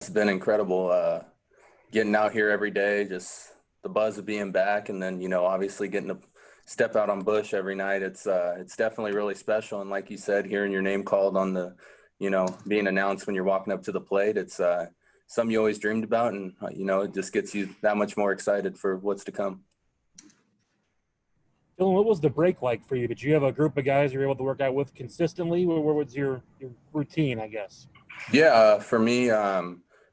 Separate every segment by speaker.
Speaker 1: It's been incredible getting out here every day, just the buzz of being back, and then obviously getting to step out on Bush every night. It's definitely really special, and like you said, hearing your name called on the, being announced when you're walking up to the plate, it's something you always dreamed about, and it just gets you that much more excited for what's to come.
Speaker 2: Dylan, what was the break like for you? Did you have a group of guys you were able to work out with consistently? What was your routine, I guess?
Speaker 1: Yeah, for me,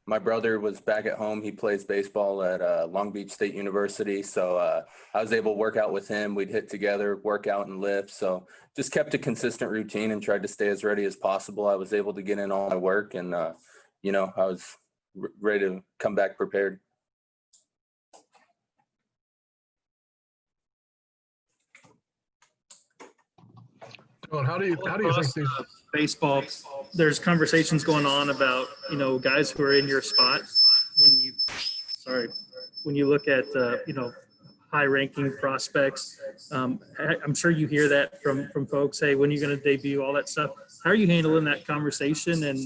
Speaker 1: my brother was back at home. He plays baseball at Long Beach State University. So I was able to work out with him. We'd hit together, work out and lift. So just kept a consistent routine and tried to stay as ready as possible. I was able to get in all my work and, I was ready to come back prepared.
Speaker 3: Well, how do you think these
Speaker 4: baseball, there's conversations going on about guys who are in your spot when you look at high ranking prospects. I'm sure you hear that from folks. Hey, when are you going to debut? All that stuff. How are you handling that conversation, and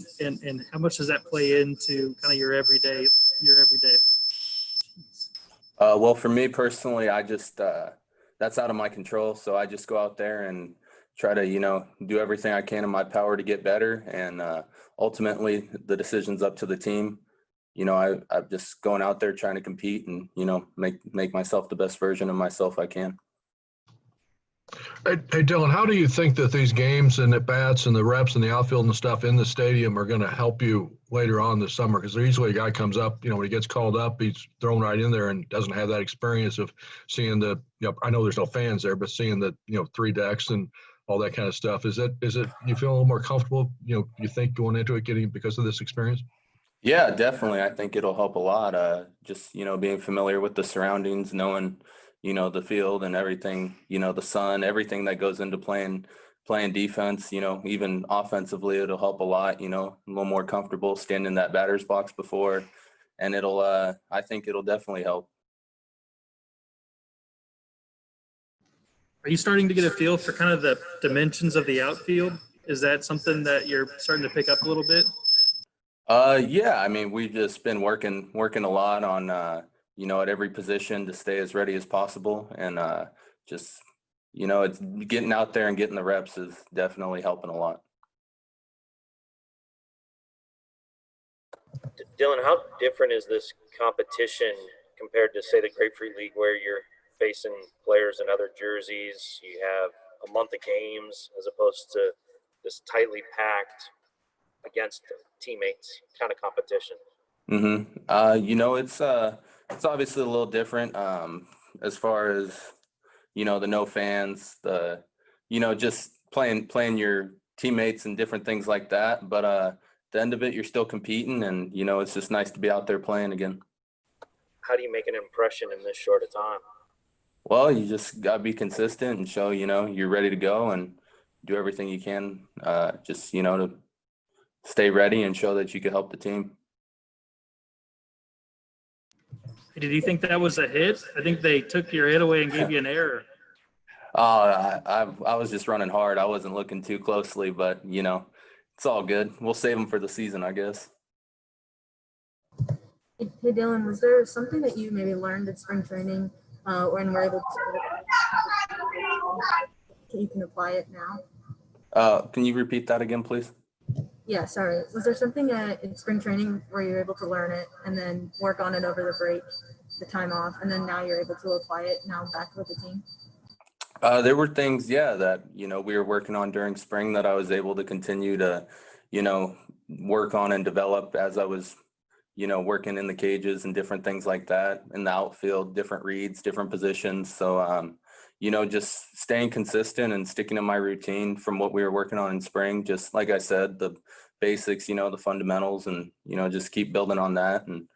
Speaker 4: how much does that play into kind of your everyday?
Speaker 1: Well, for me personally, I just that's out of my control. So I just go out there and try to, do everything I can in my power to get better. And ultimately, the decision's up to the team. I'm just going out there trying to compete and, make myself the best version of myself I can.
Speaker 3: Hey, Dylan, how do you think that these games and at bats and the reps and the outfield and stuff in the stadium are going to help you later on this summer? Because usually a guy comes up, when he gets called up, he's thrown right in there and doesn't have that experience of seeing I know there's no fans there, but seeing the, three decks and all that kind of stuff. Is it you feel a little more comfortable, you think going into it because of this experience?
Speaker 1: Yeah, definitely. I think it'll help a lot. Just, being familiar with the surroundings, knowing, the field and everything, the sun, everything that goes into playing defense, even offensively, it'll help a lot, a little more comfortable standing in that batter's box before. And I think it'll definitely help.
Speaker 4: Are you starting to get a feel for kind of the dimensions of the outfield? Is that something that you're starting to pick up a little bit?
Speaker 1: Yeah, I mean, we've just been working a lot on, at every position to stay as ready as possible. And just, it's getting out there and getting the reps is definitely helping a lot.
Speaker 5: Dylan, how different is this competition compared to, say, the Grapefruit League, where you're facing players in other jerseys? You have a month of games as opposed to this tightly packed against teammates kind of competition.
Speaker 1: It's obviously a little different as far as the no fans, the just playing your teammates and different things like that. But at the end of it, you're still competing, and it's just nice to be out there playing again.
Speaker 5: How do you make an impression in this short a time?
Speaker 1: Well, you just gotta be consistent and show you're ready to go and do everything you can. Just to stay ready and show that you can help the team.
Speaker 4: Did you think that was a hit? I think they took your hit away and gave you an error.
Speaker 1: I was just running hard. I wasn't looking too closely, but it's all good. We'll save them for the season, I guess.
Speaker 6: Hey Dylan, was there something that you maybe learned at spring training when we're able to you can apply it now?
Speaker 1: Can you repeat that again, please?
Speaker 6: Yeah, sorry. Was there something in spring training where you were able to learn it and then work on it over the break, the time off, and then now you're able to apply it now back with the team?
Speaker 1: There were things, yeah, that, we were working on during spring that I was able to continue to, work on and develop as I was, working in the cages and different things like that in the outfield, different reads, different positions. So, just staying consistent and sticking to my routine from what we were working on in spring. Just like I said, the basics, the fundamentals, and, just keep building on that. And,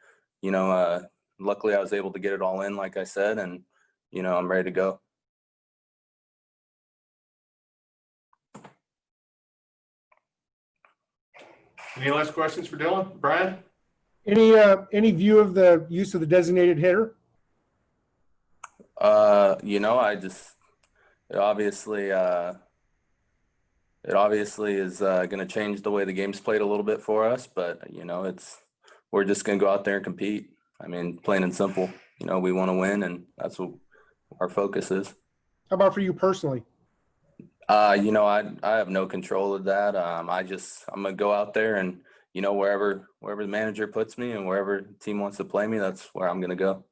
Speaker 1: luckily I was able to get it all in, like I said, and, I'm ready to go.
Speaker 7: Any last questions for Dylan? Brian?
Speaker 8: Any view of the use of the designated hitter?
Speaker 1: It obviously is going to change the way the game's played a little bit for us, but it's we're just going to go out there and compete. I mean, plain and simple, you know, we want to win, and that's what our focus is.
Speaker 8: How about for you personally?
Speaker 1: You know, I have no control of that. I'm going to go out there and, you know, wherever the manager puts me and wherever the team wants to play me, that's where I'm going to go.